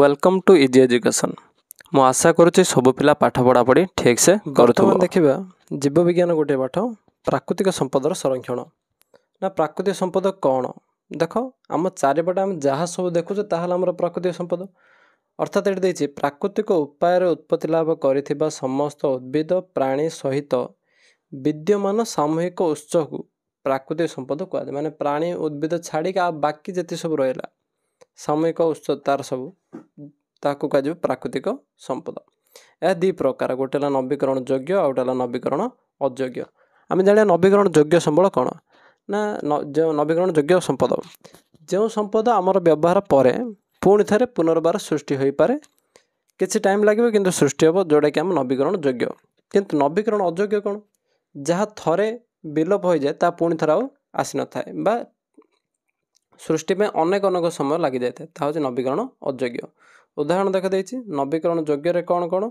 Welcome to easy education. मु आशा करुच्ची सब पिला पाठ पढ़ा पढ़ी ठीक से करुथबो। देखिबा जीव विज्ञान गोटे पाठ प्राकृतिक संपदर संरक्षण। ना प्राकृतिक संपद कौन देख आम चारिपटे आम जहाँ सब देखुचे ताहला हमर प्राकृतिक संपद। अर्थात ये देछि प्राकृतिक उपाय उत्पत्ति लाभ करिथिबा समस्त उद्भिद प्राणी सहित विद्यमान सामूहिक उत्स को प्राकृतिक संपद कहते। माने प्राणी उद्भिद छाड़ी बाकी जेति सब रहा सामूहिक उत्स तार सब ताकू कह प्राकृतिक संपद। यह दी प्रकार, गोटे नवीकरण योग्य आउ गोटे नवीकरण अयोग्य। आम जाना नवीकरण योग्य संबल कौन ना जो नवीकरण योग्य संपद जो संपद आमर व्यवहार पर पुणी थे पुनर्बार सृष्टि हो पारे, किसी टाइम लगे किंतु सृष्टि हम जोटा कि आम नवीकरण योग्य। किंतु नवीकरण अयोग्य कौन जहाँ थरे विलोप हो जाए ता पुणी थर आसी न थाए बा सृष्टि में अनेक अनेक समय लगी जाए हूँ नवीकरण अयोग्य। उदाहरण देखा देछि नवीकरण योग्य कौन कौन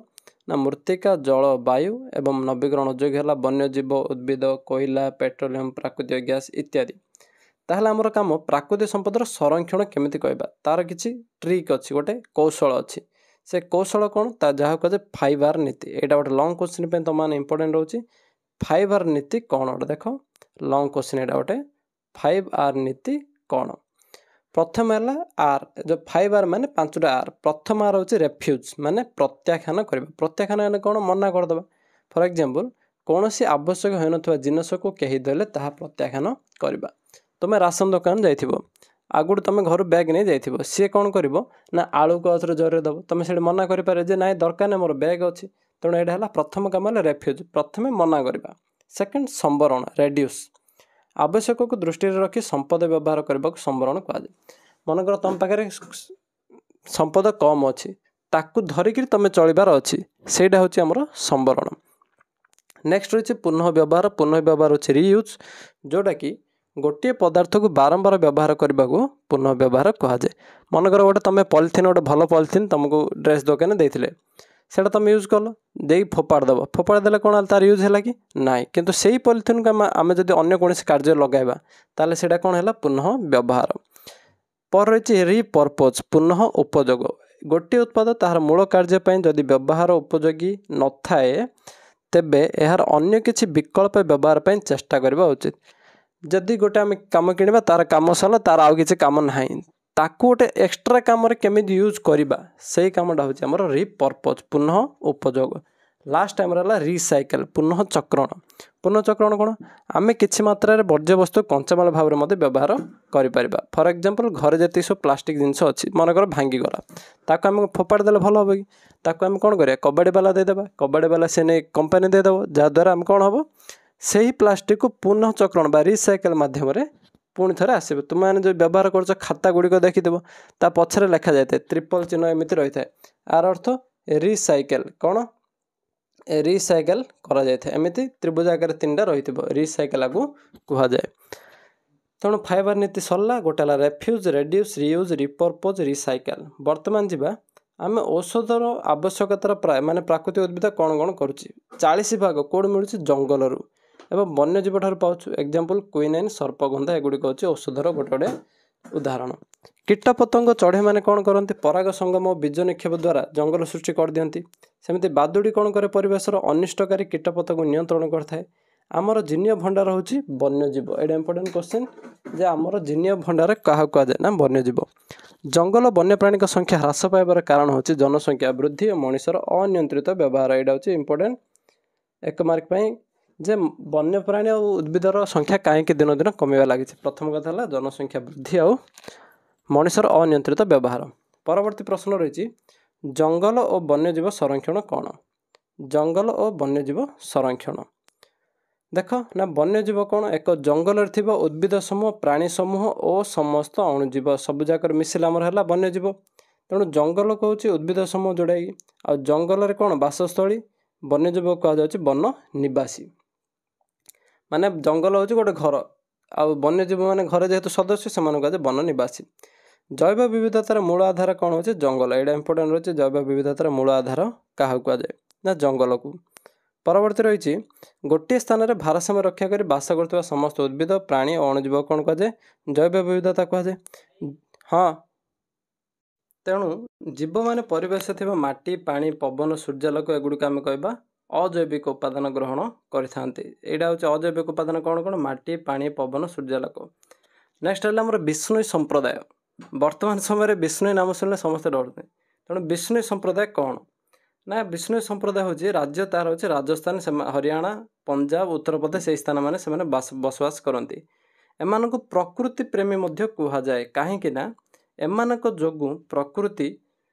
ना मृत्तिका जल वायु एवं नवीकरण अयोग्य है वन्यजीव उद्भिद कोयला पेट्रोलियम प्राकृतिक गैस इत्यादि। ताहले आमर काम प्राकृतिक संपदर संरक्षण केमिति कहबा तार किछि ट्रिक अछि, गोटे कौशल अछि। से कौशल कौन ता जहाँ कहे 5R नीति। एटा गोटे लॉन्ग क्वेश्चन पे तुम इंपोर्टेंट रोची 5R नीति कौन गोटे देख लॉन्ग क्वेश्चन एटा गोटे 5R नीति कौन। प्रथम है आर जो 5R माने 5टा आर। प्रथम आर हूँ रेफ्यूज माने प्रत्याख्यान करवा। प्रत्याख्यान कौन मना करदे। फॉर एग्जांपल कौन सी आवश्यक हो न जिनस को कही देले ताहा प्रत्याख्यान करवा। तुम राशन दुकान जाइथिबो आगुड़ तुम घर बैग नहीं जाइथिबो सी कौन करिवो ना आलू को अथर जरे दब तुम से मना करि पारे जे नाइ दरकार नहीं मोर बैग अच्छी। तेणु यहाँ है प्रथम काम है रेफ्यूज प्रथम मना करवा। सेकंड संवरण रेड्यूस आवश्यक को दृष्टि रखी संपद व्यवहार करने को संवरण कहुए। मनकर तुम पाखे संपद कम अच्छी ताकू धरिकी तुम चलबार अच्छी सेटा हूँ आमर संवरण। नेक्स्ट रही पुनः व्यवहार। पुनः व्यवहार हूँ रियूज जोटा कि गोटे पदार्थ को बारंबार व्यवहार करने को पुनः व्यवहार कहुए। मनकर गोटे तुम पॉलिथीन गोटे भल पॉलिथीन तुमको ड्रेस दुकान देते सेटा तुम यूज कल दे फोपाड़ दब फोपाड़ देले कौन तार यूज है कि नाई किंतु से पॉलिथीन को आम जब अन्य कौन कार्य लगाइबा ताले सेटा कौन है पुनः व्यवहार। पर रही रिपर्पोज पुनः उपयोग। गोटे उत्पाद तार मूल कार्य जदि व्यवहार उपयोगी न थाए तेबे यार अन्य किछि विकल्प व्यवहार पर चेष्टा करबा उचित। जदि गोटे आम कम किणवा तार कम सरला तार आउ किछि काम नाही ताकू गोटे एक्सट्रा काम केमिति यूज करबा से कामटा हूँ आमर रिपर्पोज पुनः उपयोग। लास्ट टाइम रहा रिसाइकल पुनः चक्रण। पुनः चक्रण कौन आम किसी मात्रा वर्ज्य वस्तु कंचामाल भाव में व्यवहार करें। फॉर एग्जांपल घर जी सब प्लास्टिक जिनस अच्छी मनकर भांगीगला ताको आम फोपाड़ी देले भल हम कि ताको आम कौन करिया कबाड़ी वाला देदेबा कबाड़ी वाला से नहीं कंपनी देदेव जहाद्वारा आम कौन हम से ही प्लास्टिक को पुनः चक्रण बा रिसाइकल माध्यम पुणी थे आसो। तुमने जो व्यवहार कर खाता गुड़िक देखिदेव ता पछरे लिखा जाए ट्रिपल चिन्ह एमती रही है आर अर्थ रिसाइकल कौन रिसाइकल करा जाए एमती त्रिभुज आकार 3टा रही रिसाइकल को कहुए। तेणु 5R नीति सरला गोटे रेफ्यूज रेड्यूस रियूज रिपर्पोज रिसाइकल। बर्तमान जावा आम औषधर आवश्यकतार प्राय माने प्राकृतिक उद्भिद कौन कौन करुच्ची 40 भाग कौड़ मिलूँ जंगल एवं वन्यजीव ठार पाऊँ। एग्जांपल क्विनाइन सर्पगंधा एगुड़िक अच्छे औषधर गोटे गोटे उदाहरण। कीटपतंग चढ़े मैंने कौन करते पराग संगम और बीज निक्षेप द्वारा जंगल सृष्टि कर दियंती। सेमती बादुड़ी कौन करे परिवेशर अनिष्टकारी कीटपतंग नियंत्रण करथाए। आमर जीनीय भंडार हूँ वन्यजीव। एटा इंपोर्टेंट क्वेश्चन जे आमर जीनीय भंडार क्या कहुए ना वन्यजीव। जंगल वन्यप्राणी संख्या ह्रास पाइबार कारण हूँ जनसंख्या वृद्धि और मनुष्यर अनियंत्रित व्यवहार। यहाँ हूँ इंपोर्टेंट 1 मार्क जे वन्यप्राणी और उद्भिदर संख्या कहीं दिन दिन कमिबा लगी। प्रथम कथा है जनसंख्या वृद्धि और मनुष्यर अनियंत्रित व्यवहार। परवर्ती प्रश्न रही जंगल और वन्यजीव संरक्षण कौन। जंगल और वन्यजीव संरक्षण देख ना वन्यजीव कौन एक जंगल थिबा उद्भिद समूह प्राणी समूह और समस्त अणुजीव सबुजाक मिसिले आमर है वन्यजीव। तेणु जंगल कहूँ उद्भिद समूह जोड़ा आ जंगल कौन बासस्थली वन्यजीव कहुच्छे वन निवासी। माने जंगल हूँ गोटे घर आ वन्यजीव माने घर जेहेतु सदस्य से कहुए वन निवासी। जैव विविधतार मूल आधार कौन हो जंगल। यहाँ इंपोर्टेंट रही जैव विविधतार मूल आधार क्या कहुए ना जंगल को। परवर्ती रही गोटे स्थान में भारसाम्य रक्षा कर बास कर समस्त उद्भिद प्राणी और अणुजीव कौन कहुए जैव विविधता कहुए। हाँ ତେଣୁ ଜୀବମାନେ ପରିବେଶ ଥିବା ମାଟି ପାଣି ପବନ ସୂର୍ଯ୍ୟାଲୋକ ଏଗୁଡ଼ିକ ଆମେ କହିବା ଅଜୈବିକ ଉପାଦାନ ଗ୍ରହଣ କରିଥାନ୍ତି। ଏଇଟା ହେଉଛି ଅଜୈବିକ ଉପାଦାନ କ'ଣ କ'ଣ? ମାଟି ପାଣି ପବନ ସୂର୍ଯ୍ୟାଲୋକ। ନେକ୍ସଟ ହେଲା ଆମର ବିଷ୍ଣୋଇ ସମ୍ପ୍ରଦାୟ। ବର୍ତ୍ତମାନ ସମୟରେ ବିଷ୍ଣୋଇ ନାମ ଶୁଣିଲେ ସମସ୍ତେ ଡରନ୍ତି। ତେଣୁ ବିଷ୍ଣୋଇ ସମ୍ପ୍ରଦାୟ କ'ଣ? ନା ବିଷ୍ଣୋଇ ସମ୍ପ୍ରଦାୟ ହେଉଛି ରାଜ୍ୟ, ତାର ହେଉଛି ରାଜସ୍ଥାନ, ହରିୟାଣା, ପଞ୍ଜାବ, ଉତ୍ତରପ୍ରଦେଶ, ଏହି ସ୍ଥାନମାନେ ସେମାନେ ବସବାସ କରନ୍ତି। ଏମାନଙ୍କୁ ପ୍ରକୃତି ପ୍ରେମୀ ମଧ୍ୟ କୁହାଯାଏ, କାହିଁକି ନା ଏମାନଙ୍କ ଯୋଗୁଁ ପ୍ରକୃତି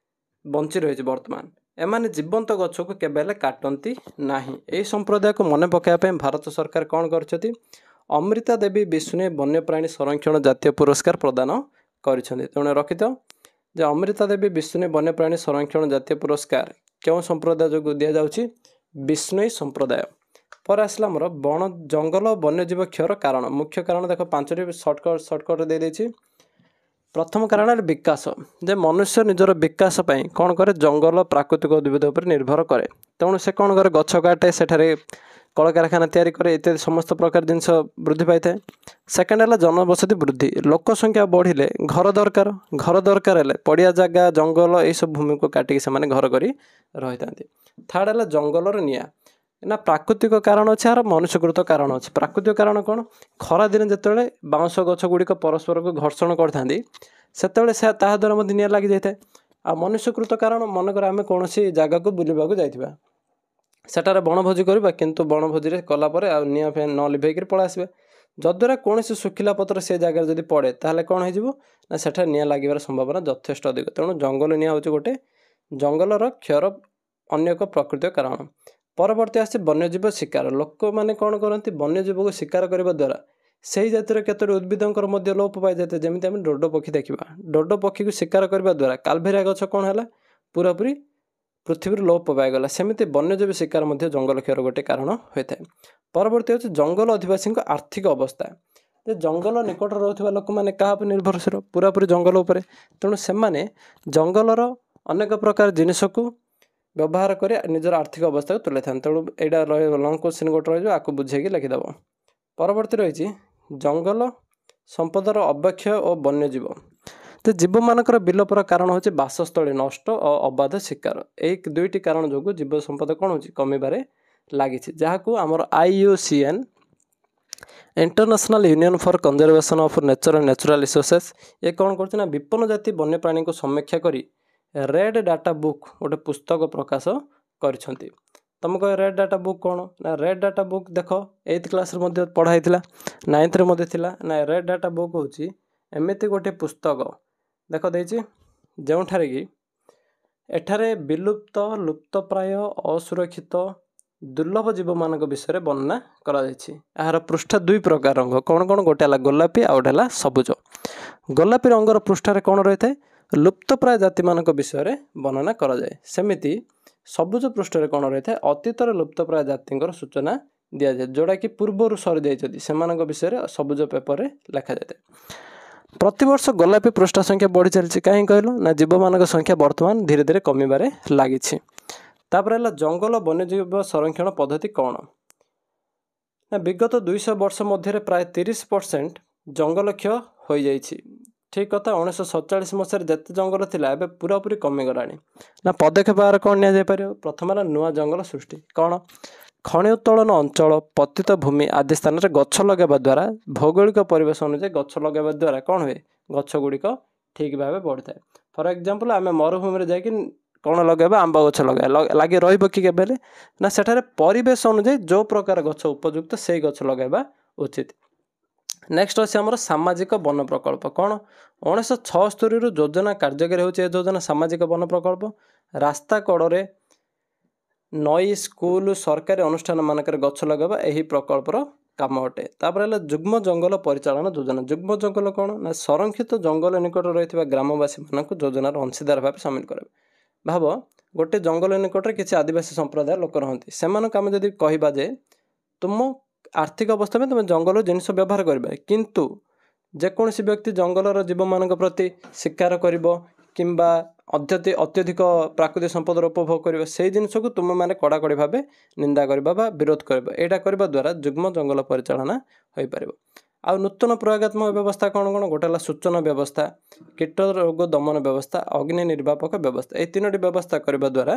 ବଞ୍ଚି ରହିଛି ବର୍ତ୍ତମାନ। ଏମାନେ ଜୀବନ୍ତ ଗଛକୁ କେବେ ହେଲେ କାଟନ୍ତି ନାହିଁ। ଏହି ସମ୍ପ୍ରଦାୟକୁ ମନେ ପକାଇବା ପାଇଁ ଭାରତ ସରକାର କ'ଣ କରିଛନ୍ତି? ଅମୃତା ଦେବୀ ବିଷ୍ଣୋଇ ବନ୍ୟପ୍ରାଣୀ ସଂରକ୍ଷଣ ଜାତୀୟ ପୁରସ୍କାର ପ୍ରଦାନ କରିଛନ୍ତି। ତେଣୁ ରଖିଥାଅ ଯେ ଅମୃତା ଦେବୀ ବିଷ୍ଣୋଇ ବନ୍ୟପ୍ରାଣୀ ସଂରକ୍ଷଣ ଜାତୀୟ ପୁରସ୍କାର କେଉଁ ସମ୍ପ୍ରଦାୟ ଯୋଗୁଁ ଦିଆଯାଉଛି? ବିଷ୍ଣୋଇ ସମ୍ପ୍ରଦାୟ। ପରେ ଆସିଲା ଆମର ବଣ ଜଙ୍ଗଲ ବନ୍ୟଜୀବ କ୍ଷୟର କାରଣ। ମୁଖ୍ୟ କାରଣ ଦେଖ 5ଟି ସର୍ଟକଟ୍ ଦେଇଦେଇଛି। ପ୍ରଥମ କାରଣ ହେଲା ବିକାଶ, ଯେ ମନୁଷ୍ୟ ନିଜର ବିକାଶ ପାଇଁ କ'ଣ କରେ? ଜଙ୍ଗଲ ପ୍ରାକୃତିକ ଉଦ୍ଭିଦ ଉପରେ ନିର୍ଭର କରେ। ତେଣୁ ସେ କ'ଣ କରେ? ଗଛ କାଟେ, ସେଠାରେ କଳକାରଖାନା ତିଆରି କରେ, ଇତ୍ୟାଦି ସମସ୍ତ ପ୍ରକାର ଜିନିଷ ବୃଦ୍ଧି ପାଇଥାଏ। ସେକେଣ୍ଡ ହେଲା ଜନବସତି ବୃଦ୍ଧି। ଲୋକ ସଂଖ୍ୟା ବଢ଼ିଲେ ଘର ଦରକାର, ଘର ଦରକାର ହେଲେ ପଡ଼ିଆ ଜାଗା ଜଙ୍ଗଲ ଏହିସବୁ ଭୂମିକୁ କାଟିକି ସେମାନେ ଘର କରି ରହିଥାନ୍ତି। ଥାର୍ଡ଼ ହେଲା ଜଙ୍ଗଲର ନିଆଁ। ନା ପ୍ରାକୃତିକ କାରଣ ଅଛି, ଆର ମନୁଷ୍ୟକୃତ କାରଣ ଅଛି। ପ୍ରାକୃତିକ କାରଣ କ'ଣ? ଖରାଦିନେ ଯେତେବେଳେ ବାଉଁଶ ଗଛ ଗୁଡ଼ିକ ପରସ୍ପରକୁ ଘର୍ଷଣ କରିଥାନ୍ତି ସେତେବେଳେ ତାହା ଦ୍ୱାରା ମଧ୍ୟ ନିଆଁ ଲାଗିଯାଇଥାଏ। ଆଉ ମନୁଷ୍ୟକୃତ କାରଣ, ମନେକର ଆମେ କୌଣସି ଜାଗାକୁ ବୁଲିବାକୁ ଯାଇଥିବା, ସେଠାରେ ବଣଭୋଜି କରିବା, କିନ୍ତୁ ବଣଭୋଜିରେ କଲା ପରେ ଆଉ ନିଆଁ ନ ଲିଭେଇକରି ପଳେଇ ଆସିବା, ଯଦ୍ୱାରା କୌଣସି ଶୁଖିଲା ପତ୍ର ସେ ଜାଗାରେ ଯଦି ପଡ଼େ ତାହେଲେ କ'ଣ ହେଇଯିବ? ନା ସେଠାରେ ନିଆଁ ଲାଗିବାର ସମ୍ଭାବନା ଯଥେଷ୍ଟ ଅଧିକ। ତେଣୁ ଜଙ୍ଗଲ ନିଆଁ ହେଉଛି ଗୋଟେ ଜଙ୍ଗଲର କ୍ଷୟର ଅନ୍ୟ ଏକ ପ୍ରାକୃତିକ କାରଣ। ପରବର୍ତ୍ତୀ ଆସିଛି ବନ୍ୟଜୀବ ଶିକାର। ଲୋକମାନେ କ'ଣ କରନ୍ତି? ବନ୍ୟଜୀବକୁ ଶିକାର କରିବା ଦ୍ୱାରା ସେହି ଜାତିର କେତୋଟି ଉଦ୍ଭିଦଙ୍କର ମଧ୍ୟ ଲୋପ ପାଇଯାଇଥାଏ। ଯେମିତି ଆମେ ଡୋଡୋ ପକ୍ଷୀ ଦେଖିବା, ଡୋଡୋ ପକ୍ଷୀକୁ ଶିକାର କରିବା ଦ୍ୱାରା କାଲଭେରିଆ ଗଛ କ'ଣ ହେଲା? ପୁରାପୁରି ପୃଥିବୀରୁ ଲୋପ ପାଇଗଲା। ସେମିତି ବନ୍ୟଜୀବୀ ଶିକାର ମଧ୍ୟ ଜଙ୍ଗଲ କ୍ଷୟର ଗୋଟେ କାରଣ ହୋଇଥାଏ। ପରବର୍ତ୍ତୀ ହେଉଛି ଜଙ୍ଗଲ ଅଧିବାସୀଙ୍କ ଆର୍ଥିକ ଅବସ୍ଥା। ଯେ ଜଙ୍ଗଲ ନିକଟରେ ରହୁଥିବା ଲୋକମାନେ କାହା ଉପରେ ନିର୍ଭରଶୀଳ? ପୁରାପୁରି ଜଙ୍ଗଲ ଉପରେ। ତେଣୁ ସେମାନେ ଜଙ୍ଗଲର ଅନେକ ପ୍ରକାର ଜିନିଷକୁ ବ୍ୟବହାର କରି ନିଜର ଆର୍ଥିକ ଅବସ୍ଥାକୁ ତୁଲାଇଥାନ୍ତି। ତେଣୁ ଏଇଟା ରହିବ ଲଙ୍ଗ କୋଶ୍ଚିନ୍ ଗୋଟେ ରହିଯିବ, ଆକୁ ବୁଝେଇକି ଲେଖିଦେବ। ପରବର୍ତ୍ତୀ ରହିଛି ଜଙ୍ଗଲ ସମ୍ପଦର ଅବକ୍ଷୟ ଓ ବନ୍ୟଜୀବ। ତ ଜୀବମାନଙ୍କର ବିଲୋପର କାରଣ ହେଉଛି ବାସସ୍ଥଳୀ ନଷ୍ଟ ଓ ଅବାଧ ଶିକାର। ଏହି 2ଟି କାରଣ ଯୋଗୁଁ ଜୀବ ସମ୍ପଦ କ'ଣ ହେଉଛି? କମିବାରେ ଲାଗିଛି, ଯାହାକୁ ଆମର IUCN international union for conservation of nature and natural resources ଏ କ'ଣ କରୁଛି? ନା ବିପନ୍ନ ଜାତି ବନ୍ୟପ୍ରାଣୀଙ୍କୁ ସମୀକ୍ଷା କରି ରେଡ୍ ଡାଟା ବୁକ୍ ଗୋଟେ ପୁସ୍ତକ ପ୍ରକାଶ କରିଛନ୍ତି। ତୁମକୁ ରେଡ୍ ଡାଟା ବୁକ୍ କ'ଣ? ନା ରେଡ୍ ଡାଟା ବୁକ୍ ଦେଖ 8th କ୍ଲାସ୍ରେ ମଧ୍ୟ ପଢ଼ା ହେଇଥିଲା, 9thରେ ମଧ୍ୟ ଥିଲା। ନା ରେଡ୍ ଡାଟା ବୁକ୍ ହେଉଛି ଏମିତି ଗୋଟିଏ ପୁସ୍ତକ ଦେଖ ଦେଇଛି, ଯେଉଁଠାରେ କି ଏଠାରେ ବିଲୁପ୍ତ ଲୁପ୍ତପ୍ରାୟ ଅସୁରକ୍ଷିତ ଦୁର୍ଲଭ ଜୀବମାନଙ୍କ ବିଷୟରେ ବର୍ଣ୍ଣନା କରାଯାଇଛି। ଏହାର ପୃଷ୍ଠା 2 ପ୍ରକାର ରଙ୍ଗ କ'ଣ କ'ଣ? ଗୋଟେ ହେଲା ଗୋଲାପୀ ଆଉ ଗୋଟେ ହେଲା ସବୁଜ। ଗୋଲାପୀ ରଙ୍ଗର ପୃଷ୍ଠାରେ କ'ଣ ରହିଥାଏ? ଲୁପ୍ତପ୍ରାୟ ଜାତିମାନଙ୍କ ବିଷୟରେ ବର୍ଣ୍ଣନା କରାଯାଏ। ସେମିତି ସବୁଜ ପୃଷ୍ଠରେ କ'ଣ ରହିଥାଏ? ଅତୀତରେ ଲୁପ୍ତପ୍ରାୟ ଜାତିଙ୍କର ସୂଚନା ଦିଆଯାଏ, ଯେଉଁଟାକି ପୂର୍ବରୁ ସରିଯାଇଛନ୍ତି ସେମାନଙ୍କ ବିଷୟରେ ସବୁଜ ପେପରରେ ଲେଖାଯାଇଥାଏ। ପ୍ରତିବର୍ଷ ଗୋଲାପୀ ପୃଷ୍ଠା ସଂଖ୍ୟା ବଢ଼ି ଚାଲିଛି, କାହିଁକି କହିଲ? ନା ଜୀବମାନଙ୍କ ସଂଖ୍ୟା ବର୍ତ୍ତମାନ ଧୀରେ ଧୀରେ କମିବାରେ ଲାଗିଛି। ତାପରେ ହେଲା ଜଙ୍ଗଲ ବନ୍ୟଜୀବ ସଂରକ୍ଷଣ ପଦ୍ଧତି କ'ଣ? ନା ବିଗତ 200 ବର୍ଷ ମଧ୍ୟରେ ପ୍ରାୟ 30% ଜଙ୍ଗଲ କ୍ଷୟ ହୋଇଯାଇଛି। ଠିକ୍ କଥା, 1947 ମସିହାରେ ଯେତେ ଜଙ୍ଗଲ ଥିଲା ଏବେ ପୁରାପୁରି କମିଗଲାଣି। ନା ପଦକ୍ଷେପ ଆହାର କ'ଣ ନିଆଯାଇପାରିବ? ପ୍ରଥମ ହେଲା ନୂଆ ଜଙ୍ଗଲ ସୃଷ୍ଟି। କ'ଣ? ଖଣି ଉତ୍ତୋଳନ ଅଞ୍ଚଳ, ପତିତ ଭୂମି ଆଦି ସ୍ଥାନରେ ଗଛ ଲଗାଇବା ଦ୍ୱାରା ଭୌଗୋଳିକ ପରିବେଶ ଅନୁଯାୟୀ ଗଛ ଲଗାଇବା ଦ୍ୱାରା କ'ଣ ହୁଏ? ଗଛ ଗୁଡ଼ିକ ଠିକ୍ ଭାବେ ବଢ଼ିଥାଏ। ଫର୍ ଏକ୍ଜାମ୍ପଲ୍ ଆମେ ମରୁଭୂମିରେ ଯାଇକି କ'ଣ ଲଗାଇବା? ଆମ୍ବ ଗଛ ଲଗାଇବା, ଲାଗି ରହିବ କି କେବେ ହେଲେ? ନା ସେଠାରେ ପରିବେଶ ଅନୁଯାୟୀ ଯେଉଁ ପ୍ରକାର ଗଛ ଉପଯୁକ୍ତ ସେଇ ଗଛ ଲଗାଇବା ଉଚିତ। ନେକ୍ସଟ ଅଛି ଆମର ସାମାଜିକ ବନ ପ୍ରକଳ୍ପ। କ'ଣ? 1976ରୁ ଯୋଜନା କାର୍ଯ୍ୟକାରୀ ହେଉଛି। ଏ ଯୋଜନା ସାମାଜିକ ବନ ପ୍ରକଳ୍ପ ରାସ୍ତା କଡ଼ରେ, ନଈ, ସ୍କୁଲ, ସରକାରୀ ଅନୁଷ୍ଠାନ ମାନଙ୍କରେ ଗଛ ଲଗାଇବା ଏହି ପ୍ରକଳ୍ପର କାମ ଅଟେ। ତାପରେ ହେଲା ଯୁଗ୍ମ ଜଙ୍ଗଲ ପରିଚାଳନା ଯୋଜନା। ଯୁଗ୍ମ ଜଙ୍ଗଲ କ'ଣ? ନା ସଂରକ୍ଷିତ ଜଙ୍ଗଲ ନିକଟରେ ରହିଥିବା ଗ୍ରାମବାସୀମାନଙ୍କୁ ଯୋଜନାର ଅଂଶୀଦାର ଭାବେ ସାମିଲ କରାଇବା। ଭାବ ଗୋଟେ ଜଙ୍ଗଲ ନିକଟରେ କିଛି ଆଦିବାସୀ ସମ୍ପ୍ରଦାୟ ଲୋକ ରହନ୍ତି, ସେମାନଙ୍କୁ ଆମେ ଯଦି କହିବା ଯେ ତୁମ ଆର୍ଥିକ ଅବସ୍ଥା ପାଇଁ ତୁମେ ଜଙ୍ଗଲର ଜିନିଷ ବ୍ୟବହାର କରିବେ, କିନ୍ତୁ ଯେକୌଣସି ବ୍ୟକ୍ତି ଜଙ୍ଗଲର ଜୀବମାନଙ୍କ ପ୍ରତି ଶିକାର କରିବ କିମ୍ବା ଅତ୍ୟଧିକ ପ୍ରାକୃତିକ ସମ୍ପଦର ଉପଭୋଗ କରିବ, ସେହି ଜିନିଷକୁ ତୁମେମାନେ କଡ଼ାକଡ଼ି ଭାବେ ନିନ୍ଦା କରିବା ବା ବିରୋଧ କରିବ। ଏଇଟା କରିବା ଦ୍ୱାରା ଯୁଗ୍ମ ଜଙ୍ଗଲ ପରିଚାଳନା ହୋଇପାରିବ। ଆଉ ନୂତନ ପ୍ରୟୋଗାତ୍ମକ ବ୍ୟବସ୍ଥା କ'ଣ କ'ଣ? ଗୋଟେ ହେଲା ସୂଚନା ବ୍ୟବସ୍ଥା, କୀଟ ରୋଗ ଦମନ ବ୍ୟବସ୍ଥା, ଅଗ୍ନି ନିର୍ବାପକ ବ୍ୟବସ୍ଥା। ଏହି 3ଟି ବ୍ୟବସ୍ଥା କରିବା ଦ୍ୱାରା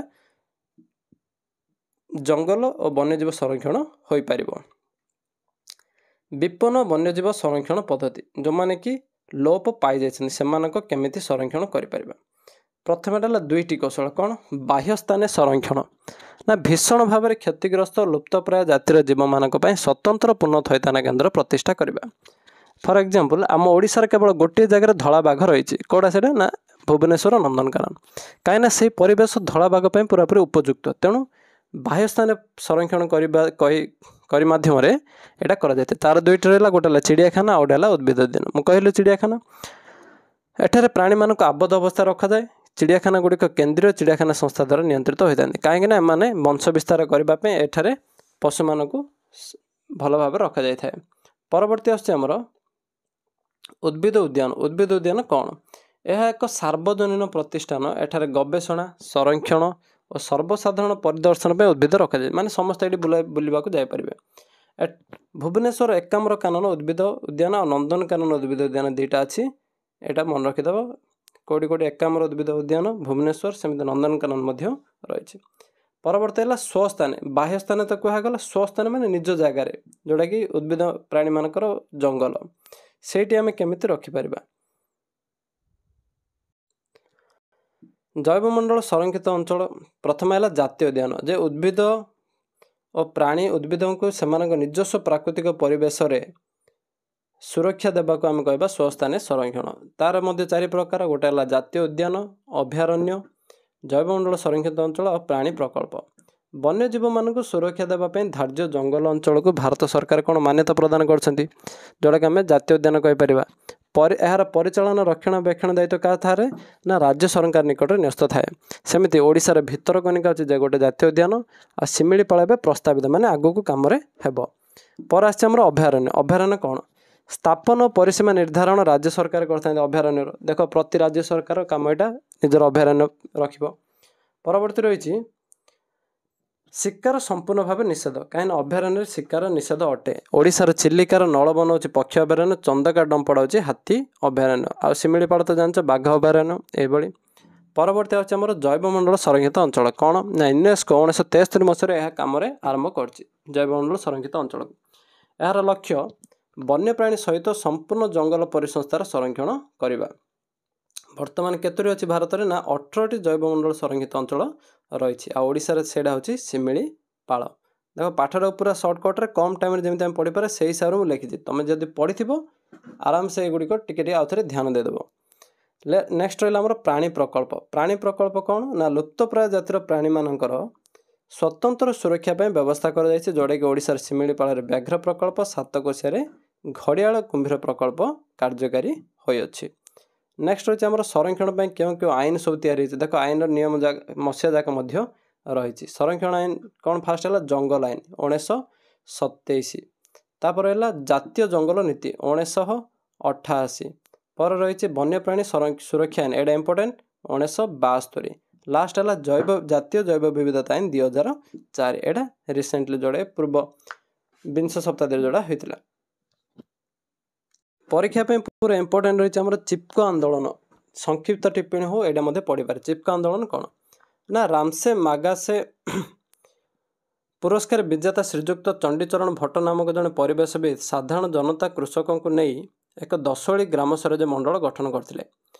ଜଙ୍ଗଲ ଓ ବନ୍ୟଜୀବ ସଂରକ୍ଷଣ ହୋଇପାରିବ। ବିପନ୍ନ ବନ୍ୟଜୀବ ସଂରକ୍ଷଣ ପଦ୍ଧତି, ଯେଉଁମାନେ କି ଲୋପ ପାଇଯାଇଛନ୍ତି ସେମାନଙ୍କ କେମିତି ସଂରକ୍ଷଣ କରିପାରିବା। ପ୍ରଥମେଟା ହେଲା 2ଟି କୌଶଳ। କ'ଣ? ବାହ୍ୟସ୍ଥାନେ ସଂରକ୍ଷଣ, ନା ଭୀଷଣ ଭାବରେ କ୍ଷତିଗ୍ରସ୍ତ ଲୁପ୍ତପ୍ରାୟ ଜାତିର ଜୀବମାନଙ୍କ ପାଇଁ ସ୍ୱତନ୍ତ୍ର ପୁନଃ ଥଇଥାନ କେନ୍ଦ୍ର ପ୍ରତିଷ୍ଠା କରିବା। ଫର୍ ଏକ୍ଜାମ୍ପଲ୍, ଆମ ଓଡ଼ିଶାରେ କେବଳ ଗୋଟିଏ ଜାଗାରେ ଧଳା ବାଘ ରହିଛି। କେଉଁଟା ସେଇଟା? ନା ଭୁବନେଶ୍ୱର ନନ୍ଦନକାନନ। କାହିଁକିନା ସେହି ପରିବେଶ ଧଳା ବାଘ ପାଇଁ ପୁରାପୁରି ଉପଯୁକ୍ତ। ତେଣୁ ବାହ୍ୟସ୍ଥାନରେ ସଂରକ୍ଷଣ କରି ମାଧ୍ୟମରେ ଏଇଟା କରାଯାଇଥାଏ। ତା'ର 2ଟି ରହିଲା, ଗୋଟେ ହେଲା ଚିଡ଼ିଆଖାନା, ଆଉ ଗୋଟେ ହେଲା ଉଦ୍ଭିଦ ଉଦ୍ୟାନ। ମୁଁ କହିଲି ଚିଡ଼ିଆଖାନା, ଏଠାରେ ପ୍ରାଣୀମାନଙ୍କୁ ଆବଦ୍ଧ ଅବସ୍ଥାରେ ରଖାଯାଏ। ଚିଡ଼ିଆଖାନା ଗୁଡ଼ିକ କେନ୍ଦ୍ରୀୟ ଚିଡ଼ିଆଖାନା ସଂସ୍ଥା ଦ୍ୱାରା ନିୟନ୍ତ୍ରିତ ହୋଇଥାନ୍ତି, କାହିଁକିନା ଏମାନେ ବଂଶ ବିସ୍ତାର କରିବା ପାଇଁ ଏଠାରେ ପଶୁମାନଙ୍କୁ ଭଲ ଭାବରେ ରଖାଯାଇଥାଏ। ପରବର୍ତ୍ତୀ ଆସୁଛି ଆମର ଉଦ୍ଭିଦ ଉଦ୍ୟାନ। ଉଦ୍ଭିଦ ଉଦ୍ୟାନ କ'ଣ? ଏହା ଏକ ସାର୍ବଜନୀନ ପ୍ରତିଷ୍ଠାନ। ଏଠାରେ ଗବେଷଣା, ସଂରକ୍ଷଣ ଓ ସର୍ବସାଧାରଣ ପରିଦର୍ଶନ ପାଇଁ ଉଦ୍ଭିଦ ରଖାଯାଏ, ମାନେ ସମସ୍ତେ ଏଠି ବୁଲିବାକୁ ଯାଇପାରିବେ। ଭୁବନେଶ୍ୱର ଏକାମ୍ର କାନନ ଉଦ୍ଭିଦ ଉଦ୍ୟାନ ଆଉ ନନ୍ଦନକାନନ ଉଦ୍ଭିଦ ଉଦ୍ୟାନ 2ଟା ଅଛି, ଏଇଟା ମନେ ରଖିଦେବ। କେଉଁଠି ଏକାମ୍ର ଉଦ୍ଭିଦ ଉଦ୍ୟାନ ଭୁବନେଶ୍ୱର, ସେମିତି ନନ୍ଦନକାନନ ମଧ୍ୟ ରହିଛି। ପରବର୍ତ୍ତୀ ହେଲା ସ୍ୱସ୍ଥାନେ। ବାହ୍ୟସ୍ଥାନ ତ କୁହାଗଲା, ସ୍ୱସ୍ଥାନ ମାନେ ନିଜ ଜାଗାରେ, ଯେଉଁଟାକି ଉଦ୍ଭିଦ ପ୍ରାଣୀମାନଙ୍କର ଜଙ୍ଗଲ, ସେଇଠି ଆମେ କେମିତି ରଖିପାରିବା। ଜୈବମଣ୍ଡଳ ସଂରକ୍ଷିତ ଅଞ୍ଚଳ, ପ୍ରଥମେ ହେଲା ଜାତୀୟ ଉଦ୍ୟାନ, ଯେ ଉଦ୍ଭିଦ ଓ ପ୍ରାଣୀ ଉଦ୍ଭିଦଙ୍କୁ ସେମାନଙ୍କ ନିଜସ୍ୱ ପ୍ରାକୃତିକ ପରିବେଶରେ ସୁରକ୍ଷା ଦେବାକୁ ଆମେ କହିବା ସ୍ୱସ୍ଥାନେ ସଂରକ୍ଷଣ। ତା'ର ମଧ୍ୟ 4 ପ୍ରକାର। ଗୋଟେ ହେଲା ଜାତୀୟ ଉଦ୍ୟାନ, ଅଭୟାରଣ୍ୟ, ଜୈବମଣ୍ଡଳ ସଂରକ୍ଷିତ ଅଞ୍ଚଳ ଆଉ ପ୍ରାଣୀ ପ୍ରକଳ୍ପ। ବନ୍ୟଜୀବମାନଙ୍କୁ ସୁରକ୍ଷା ଦେବା ପାଇଁ ଧାର୍ଯ୍ୟ ଜଙ୍ଗଲ ଅଞ୍ଚଳକୁ ଭାରତ ସରକାର କ'ଣ ମାନ୍ୟତା ପ୍ରଦାନ କରିଛନ୍ତି, ଯେଉଁଟାକି ଆମେ ଜାତୀୟ ଉଦ୍ୟାନ କହିପାରିବା। ଏହାର ପରିଚାଳନା ରକ୍ଷଣାବେକ୍ଷଣ ଦାୟିତ୍ୱ କାହା ଥାଏ? ନା ରାଜ୍ୟ ସରକାର ନିକଟରେ ନ୍ୟସ୍ତ ଥାଏ। ସେମିତି ଓଡ଼ିଶାର ଭିତରକନିକା ଅଛି ଯେ ଗୋଟେ ଜାତୀୟ ଉଦ୍ୟାନ, ଆଉ ଶିମିଳିପାଳ ଏବେ ପ୍ରସ୍ତାବିତ, ମାନେ ଆଗକୁ କାମରେ ହେବ। ପରେ ଆସିଛି ଆମର ଅଭୟାରଣ୍ୟ। ଅଭୟାରଣ୍ୟ କ'ଣ? ସ୍ଥାପନ ପରିସୀମା ନିର୍ଦ୍ଧାରଣ ରାଜ୍ୟ ସରକାର କରିଥାନ୍ତି ଅଭୟାରଣ୍ୟର। ଦେଖ, ପ୍ରତି ରାଜ୍ୟ ସରକାର କାମ ଏଇଟା ନିଜର ଅଭୟାରଣ୍ୟ ରଖିବ। ପରବର୍ତ୍ତୀ ରହିଛି ଶିକାର ସମ୍ପୂର୍ଣ୍ଣ ଭାବେ ନିଷେଧ, କାହିଁକିନା ଅଭୟାରଣ୍ୟରେ ଶିକାର ନିଷେଧ ଅଟେ। ଓଡ଼ିଶାର ଚିଲିକାର ନଳବନ ହେଉଛି ପକ୍ଷୀ ଅଭୟାରଣ୍ୟ, ଚନ୍ଦକା ଡମ୍ପଡ଼ା ହେଉଛି ହାତୀ ଅଭୟାରଣ୍ୟ, ଆଉ ଶିମିଳିପାଳ ତ ଜାଣିଛ ବାଘ ଅଭୟାରଣ୍ୟ, ଏଇଭଳି। ପରବର୍ତ୍ତୀ ହେଉଛି ଆମର ଜୈବମଣ୍ଡଳ ସଂରକ୍ଷିତ ଅଞ୍ଚଳ। କ'ଣ? ନା ୟୁନେସ୍କୋ 1963 ମସିହାରେ ଏହା କାମରେ ଆରମ୍ଭ କରିଛି ଜୈବମଣ୍ଡଳ ସଂରକ୍ଷିତ ଅଞ୍ଚଳକୁ। ଏହାର ଲକ୍ଷ୍ୟ ବନ୍ୟପ୍ରାଣୀ ସହିତ ସମ୍ପୂର୍ଣ୍ଣ ଜଙ୍ଗଲ ପରିସଂସ୍ଥାର ସଂରକ୍ଷଣ କରିବା। ବର୍ତ୍ତମାନ କେତୋଟି ଅଛି ଭାରତରେ? ନା 18ଟି ଜୈବମଣ୍ଡଳ ସଂରକ୍ଷିତ ଅଞ୍ଚଳ ରହିଛି, ଆଉ ଓଡ଼ିଶାରେ ସେଇଟା ହେଉଛି ଶିମିଳିପାଳ। ଦେଖ, ପାଠଟା ପୁରା ସର୍ଟକଟ୍ରେ କମ୍ ଟାଇମ୍ରେ ଯେମିତି ଆମେ ପଢ଼ିପାରେ ସେଇ ହିସାବରେ ମୁଁ ଲେଖିଛି। ତୁମେ ଯଦି ପଢ଼ିଥିବ ଆରାମସେ ଏଗୁଡ଼ିକ ଟିକେ ଆଉ ଥରେ ଧ୍ୟାନ ଦେଇଦେବ। ନେକ୍ସଟ ରହିଲା ଆମର ପ୍ରାଣୀ ପ୍ରକଳ୍ପ। ପ୍ରାଣୀ ପ୍ରକଳ୍ପ କ'ଣ? ନା ଲୁପ୍ତପ୍ରାୟ ଜାତିର ପ୍ରାଣୀମାନଙ୍କର ସ୍ୱତନ୍ତ୍ର ସୁରକ୍ଷା ପାଇଁ ବ୍ୟବସ୍ଥା କରାଯାଇଛି, ଯେଉଁଟାକି ଓଡ଼ିଶାର ଶିମିଳିପାଳରେ ବ୍ୟାଘ୍ର ପ୍ରକଳ୍ପ, ସାତକୋଶିଆରେ ଘଡ଼ିଆଳ କୁମ୍ଭୀର ପ୍ରକଳ୍ପ କାର୍ଯ୍ୟକାରୀ ହୋଇଅଛି। ନେକ୍ସଟ ହେଉଛି ଆମର ସଂରକ୍ଷଣ ପାଇଁ କେଉଁ କେଉଁ ଆଇନ ସବୁ ତିଆରି ହୋଇଛି। ଦେଖ, ଆଇନର ନିୟମ ମସିହା ଯାକ ମଧ୍ୟ ରହିଛି। ସଂରକ୍ଷଣ ଆଇନ କ'ଣ? ଫାଷ୍ଟ ହେଲା ଜଙ୍ଗଲ ଆଇନ 1927, ତାପରେ ହେଲା ଜାତୀୟ ଜଙ୍ଗଲ ନୀତି 1988, ପରେ ରହିଛି ବନ୍ୟପ୍ରାଣୀ ସୁରକ୍ଷା ଆଇନ, ଏଇଟା ଇମ୍ପୋର୍ଟାଣ୍ଟ, 1972। ଲାଷ୍ଟ ହେଲା ଜାତୀୟ ଜୈବ ବିବିଧତା ଆଇନ 2004, ଏଇଟା ରିସେଣ୍ଟଲି ଯୋଉଟା ପୂର୍ବ ବିଂଶ ଶତାବ୍ଦୀରେ ଯୋଉଟା ହୋଇଥିଲା। ପରୀକ୍ଷା ପାଇଁ ପୁରା ଇମ୍ପୋର୍ଟାଣ୍ଟ ରହିଛି ଆମର ଚିପ୍କୋ ଆନ୍ଦୋଳନ। ସଂକ୍ଷିପ୍ତ ଟିପ୍ପଣୀ ହଉ ଏଇଟା ମଧ୍ୟ ପଢ଼ିପାରେ। ଚିପ୍କୋ ଆନ୍ଦୋଳନ କ'ଣ? ନା ରାମସେ ମାଗାସେ ପୁରସ୍କାର ବିଜେତା ଶ୍ରୀଯୁକ୍ତ ଚଣ୍ଡୀଚରଣ ଭଟ୍ଟ ନାମକ ଜଣେ ପରିବେଶବିତ୍ ସାଧାରଣ ଜନତା କୃଷକଙ୍କୁ ନେଇ ଏକ 10ଓଳି ଗ୍ରାମ ସ୍ୱରାଜ୍ୟ ମଣ୍ଡଳ ଗଠନ କରିଥିଲେ।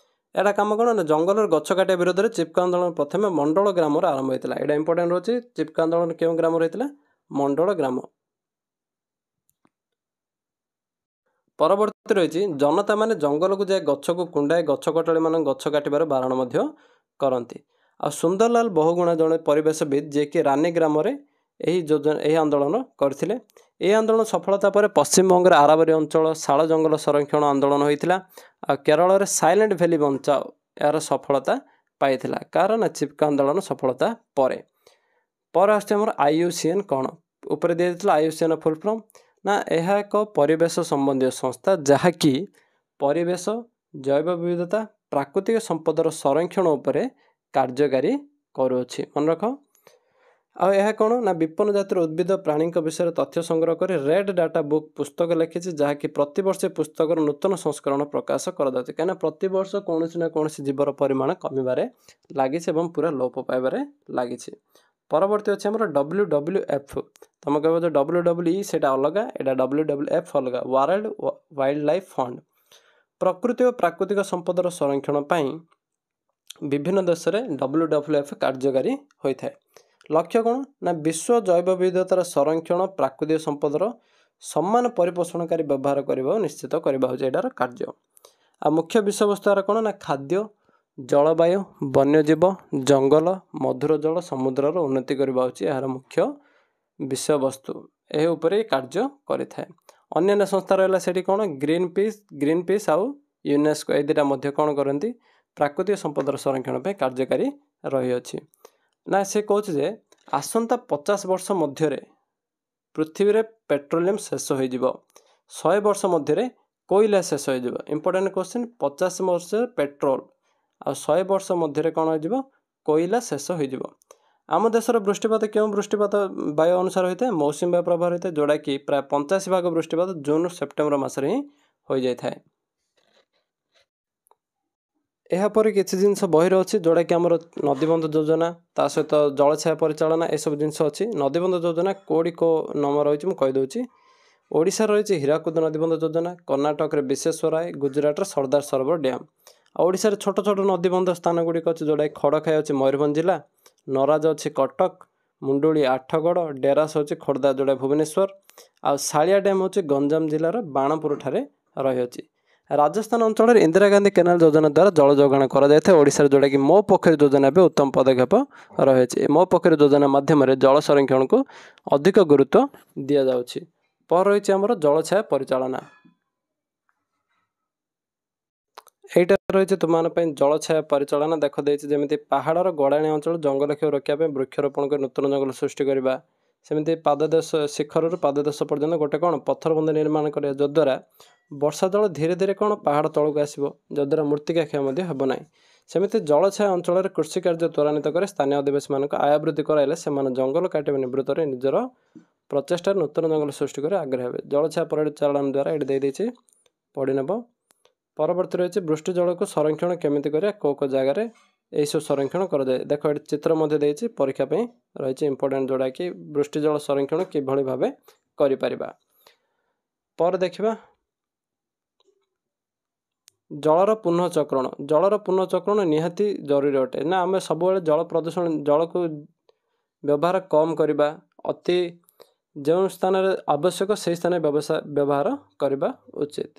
ଏଇଟା କାମ କ'ଣ? ନା ଜଙ୍ଗଲର ଗଛ କାଟିବା ବିରୋଧରେ ଚିପ୍କୋ ଆନ୍ଦୋଳନ ପ୍ରଥମେ ମଣ୍ଡଳ ଗ୍ରାମରେ ଆରମ୍ଭ ହୋଇଥିଲା। ଏଇଟା ଇମ୍ପୋର୍ଟାଣ୍ଟ ରହୁଛି। ଚିପ୍କୋ ଆନ୍ଦୋଳନ କେଉଁ ଗ୍ରାମରେ ହୋଇଥିଲା? ମଣ୍ଡଳ ଗ୍ରାମ। ପରବର୍ତ୍ତୀ ରହିଛି ଜନତାମାନେ ଜଙ୍ଗଲକୁ ଯାଇ ଗଛକୁ କୁଣ୍ଡାଇ ଗଛ କଟାଳିମାନଙ୍କୁ ଗଛ କାଟିବାର ବାରଣ ମଧ୍ୟ କରନ୍ତି। ଆଉ ସୁନ୍ଦରଲାଲ ବହୁଗୁଣା ଜଣେ ପରିବେଶବିତ୍ ଯିଏକି ରାନୀ ଗ୍ରାମରେ ଏହି ଆନ୍ଦୋଳନ କରିଥିଲେ। ଏହି ଆନ୍ଦୋଳନ ସଫଳତା ପରେ ପଶ୍ଚିମବଙ୍ଗର ଆରାବରୀ ଅଞ୍ଚଳ ଶାଳ ଜଙ୍ଗଲ ସଂରକ୍ଷଣ ଆନ୍ଦୋଳନ ହୋଇଥିଲା। ଆଉ କେରଳରେ ସାଇଲେଣ୍ଟ ଭ୍ୟାଲି ବଞ୍ଚାଅ ଏହାର ସଫଳତା ପାଇଥିଲା। କାହାର? ନା ଚିପ୍କୋ ଆନ୍ଦୋଳନ ସଫଳତା ପରେ। ପରେ ଆସୁଛି ଆମର IUCN। କ'ଣ ଉପରେ ଦିଆଯାଇଥିଲା IUCN ଫୁଲ୍ ଫର୍ମ? ନା ଏହା ଏକ ପରିବେଶ ସମ୍ବନ୍ଧୀୟ ସଂସ୍ଥା ଯାହାକି ପରିବେଶ, ଜୈବ ବିବିଧତା, ପ୍ରାକୃତିକ ସମ୍ପଦର ସଂରକ୍ଷଣ ଉପରେ କାର୍ଯ୍ୟକାରୀ କରୁଅଛି। ମନେ ରଖ, ଆଉ ଏହା କ'ଣ ନା ବିପନ୍ନ ଜାତିର ଉଦ୍ଭିଦ ପ୍ରାଣୀଙ୍କ ବିଷୟରେ ତଥ୍ୟ ସଂଗ୍ରହ କରି ରେଡ୍ ଡାଟା ବୁକ୍ ପୁସ୍ତକ ଲେଖିଛି, ଯାହାକି ପ୍ରତିବର୍ଷ ପୁସ୍ତକର ନୂତନ ସଂସ୍କରଣ ପ୍ରକାଶ କରାଯାଉଛି। କାହିଁକିନା ପ୍ରତିବର୍ଷ କୌଣସି ନା କୌଣସି ଜୀବର ପରିମାଣ କମିବାରେ ଲାଗିଛି ଏବଂ ପୁରା ଲୋପ ପାଇବାରେ ଲାଗିଛି। ପରବର୍ତ୍ତୀ ଅଛି ଆମର WWF। ତୁମେ କହିବ ଯେ WWE ସେଇଟା ଅଲଗା, ଏଇଟା WWF ଅଲଗା, ୱାର୍ଲଡ ୱାଇଲ୍ଡ ଲାଇଫ୍ ଫଣ୍ଡ। ପ୍ରକୃତି ଓ ପ୍ରାକୃତିକ ସମ୍ପଦର ସଂରକ୍ଷଣ ପାଇଁ ବିଭିନ୍ନ ଦେଶରେ WWF କାର୍ଯ୍ୟକାରୀ ହୋଇଥାଏ। ଲକ୍ଷ୍ୟ କ'ଣ ନା ବିଶ୍ୱ ଜୈବ ବିବିଧତାର ସଂରକ୍ଷଣ, ପ୍ରାକୃତିକ ସମ୍ପଦର ସମାନ ପରିପୋଷଣକାରୀ ବ୍ୟବହାର କରିବା ନିଶ୍ଚିତ କରିବା ହେଉଛି ଏଇଟାର କାର୍ଯ୍ୟ। ଆଉ ମୁଖ୍ୟ ବିଷୟବସ୍ତୁ ଏହାର କ'ଣ ନା ଖାଦ୍ୟ, ଜଳବାୟୁ, ବନ୍ୟଜୀବ, ଜଙ୍ଗଲ, ମଧୁର ଜଳ, ସମୁଦ୍ରର ଉନ୍ନତି କରିବା ହେଉଛି ଏହାର ମୁଖ୍ୟ ବିଷୟବସ୍ତୁ। ଏହି ଉପରେ କାର୍ଯ୍ୟ କରିଥାଏ। ଅନ୍ୟାନ୍ୟ ସଂସ୍ଥା ରହିଲା ସେଠି କ'ଣ ଗ୍ରୀନ୍ ପିସ୍ ଆଉ ୟୁନେସ୍କୋ, ଏ ଦୁଇଟା ମଧ୍ୟ କ'ଣ କରନ୍ତି ପ୍ରାକୃତିକ ସମ୍ପଦର ସଂରକ୍ଷଣ ପାଇଁ କାର୍ଯ୍ୟକାରୀ ରହିଅଛି। ନା ସେ କହୁଛି ଯେ ଆସନ୍ତା 50 ବର୍ଷ ମଧ୍ୟରେ ପୃଥିବୀରେ ପେଟ୍ରୋଲିୟମ ଶେଷ ହୋଇଯିବ, 100 ବର୍ଷ ମଧ୍ୟରେ କୋଇଲା ଶେଷ ହୋଇଯିବ। ଇମ୍ପୋର୍ଟାଣ୍ଟ କ୍ୱେଶ୍ଚିନ୍, 50 ବର୍ଷ ପେଟ୍ରୋଲ ଆଉ 100 ବର୍ଷ ମଧ୍ୟରେ କ'ଣ ହୋଇଯିବ କୋଇଲା ଶେଷ ହୋଇଯିବ। ଆମ ଦେଶର ବୃଷ୍ଟିପାତ କେଉଁ ବୃଷ୍ଟିପାତ ବାୟୁ ଅନୁସାରେ ହୋଇଥାଏ? ମୌସୁମୀ ବାୟୁ ପ୍ରଭାବ ହୋଇଥାଏ, ଯେଉଁଟାକି ପ୍ରାୟ 85% ବୃଷ୍ଟିପାତ ଜୁନ ସେପ୍ଟେମ୍ବର ମାସରେ ହିଁ ହୋଇଯାଇଥାଏ। ଏହାପରେ କିଛି ଜିନିଷ ବହିରେ ଅଛି ଯେଉଁଟାକି ଆମର ନଦୀବନ୍ଧ ଯୋଜନା, ତା ସହିତ ଜଳଛାୟା ପରିଚାଳନା, ଏସବୁ ଜିନିଷ ଅଛି। ନଦୀବନ୍ଧ ଯୋଜନା କେଉଁଠି କେଉଁ ନମ୍ବର ରହିଛି ମୁଁ କହିଦେଉଛି। ଓଡ଼ିଶାରେ ରହିଛି ହୀରାକୁଦ ନଦୀବନ୍ଧ ଯୋଜନା, କର୍ଣ୍ଣାଟକରେ ବିଶ୍ଵେଶ୍ୱରାୟ, ଗୁଜୁରାଟର ସର୍ଦ୍ଦାର ସରୋବର ଡ୍ୟାମ୍। ଆଉ ଓଡ଼ିଶାରେ ଛୋଟ ଛୋଟ ନଦୀବନ୍ଧ ସ୍ଥାନ ଗୁଡ଼ିକ ଅଛି ଯେଉଁଟାକି ଖଡ଼ଖାଇ ଅଛି ମୟୂରଭଞ୍ଜ ଜିଲ୍ଲା, ନରାଜ ଅଛି କଟକ, ମୁଣ୍ଡୁଳି ଆଠଗଡ଼, ଡେରାସ ହେଉଛି ଖୋର୍ଦ୍ଧା ଯେଉଁଟା ଭୁବନେଶ୍ୱର, ଆଉ ଶାଳିଆ ଡ୍ୟାମ୍ ହେଉଛି ଗଞ୍ଜାମ ଜିଲ୍ଲାର ବାଣପୁର ଠାରେ ରହିଅଛି। ରାଜସ୍ଥାନ ଅଞ୍ଚଳରେ ଇନ୍ଦିରା ଗାନ୍ଧୀ କେନାଲ ଯୋଜନା ଦ୍ୱାରା ଜଳ ଯୋଗାଣ କରାଯାଇଥାଏ। ଓଡ଼ିଶାରେ ଯେଉଁଟାକି ମୋ ପୋଖରୀ ଯୋଜନା ଏବେ ଉତ୍ତମ ପଦକ୍ଷେପ ରହିଅଛି। ମୋ ପୋଖରୀ ଯୋଜନା ମାଧ୍ୟମରେ ଜଳ ସଂରକ୍ଷଣକୁ ଅଧିକ ଗୁରୁତ୍ୱ ଦିଆଯାଉଛି। ପରେ ରହିଛି ଆମର ଜଳଛାୟା ପରିଚାଳନା। এইটা রয়েছে তোমাদের ପାଇଁ ଜଳଛାୟା ପରିଚାଳନା। ଦେଖ ଦେଇଛି ଯେମିତି ପାହାଡ଼ର ଗଡ଼ାଣି ଅଞ୍ଚଳ ଜଙ୍ଗଲକ୍ଷୟ ରୋକିବା ପାଇଁ ବୃକ୍ଷରୋପଣ କରି ନୂତନ ଜଙ୍ଗଲ ସୃଷ୍ଟି କରିବା। ସେମିତି ପାଦଦେଶ ଶିଖରରୁ ପାଦଦେଶ ପର୍ଯ୍ୟନ୍ତ ଗୋଟେ କ'ଣ ପଥରବନ୍ଧ ନିର୍ମାଣ କରିବା, ଯଦ୍ୱାରା ବର୍ଷା ଜଳ ଧୀରେ ଧୀରେ କ'ଣ ପାହାଡ଼ ତଳକୁ ଆସିବ, ଯଦ୍ୱାରା ମୃତ୍ତିକା କ୍ଷୟ ମଧ୍ୟ ହେବ ନାହିଁ। ସେମିତି ଜଳଛାୟା ଅଞ୍ଚଳରେ କୃଷି କାର୍ଯ୍ୟ ତ୍ୱରାନ୍ୱିତ କରି ସ୍ଥାନୀୟ ଅଧିବାସୀମାନଙ୍କ ଆୟ ବୃଦ୍ଧି କରାଇଲେ ସେମାନେ ଜଙ୍ଗଲ କାଟିବା ନିବୃତ୍ତରେ ନିଜର ପ୍ରଚେଷ୍ଟାରେ ନୂତନ ଜଙ୍ଗଲ ସୃଷ୍ଟି କରି ଆଗ୍ରହ ହେବେ। ଜଳଛାୟା ପରିଚାଳନା ଦ୍ୱାରା ଏଠି ଦେଇଦେଇଛି, ପଢ଼ି ନେବ। ପରବର୍ତ୍ତୀ ରହିଛି ବୃଷ୍ଟି ଜଳକୁ ସଂରକ୍ଷଣ କେମିତି କରିବା, କେଉଁ କେଉଁ ଜାଗାରେ ଏହିସବୁ ସଂରକ୍ଷଣ କରାଯାଏ। ଦେଖ ଏଠି ଚିତ୍ର ମଧ୍ୟ ଦେଇଛି, ପରୀକ୍ଷା ପାଇଁ ରହିଛି ଇମ୍ପୋର୍ଟାଣ୍ଟ, ଯେଉଁଟାକି ବୃଷ୍ଟି ଜଳ ସଂରକ୍ଷଣ କିଭଳି ଭାବେ କରିପାରିବା। ପରେ ଦେଖିବା ଜଳର ପୁନଃଚକ୍ରଣ। ଜଳର ପୁନଃଚକ୍ରଣ ନିହାତି ଜରୁରୀ ଅଟେ। ନା ଆମେ ସବୁବେଳେ ଜଳ ପ୍ରଦୂଷଣ, ଜଳକୁ ବ୍ୟବହାର କମ୍ କରିବା, ଅତି ଯେଉଁ ସ୍ଥାନରେ ଆବଶ୍ୟକ ସେହି ସ୍ଥାନରେ ବ୍ୟବହାର କରିବା ଉଚିତ।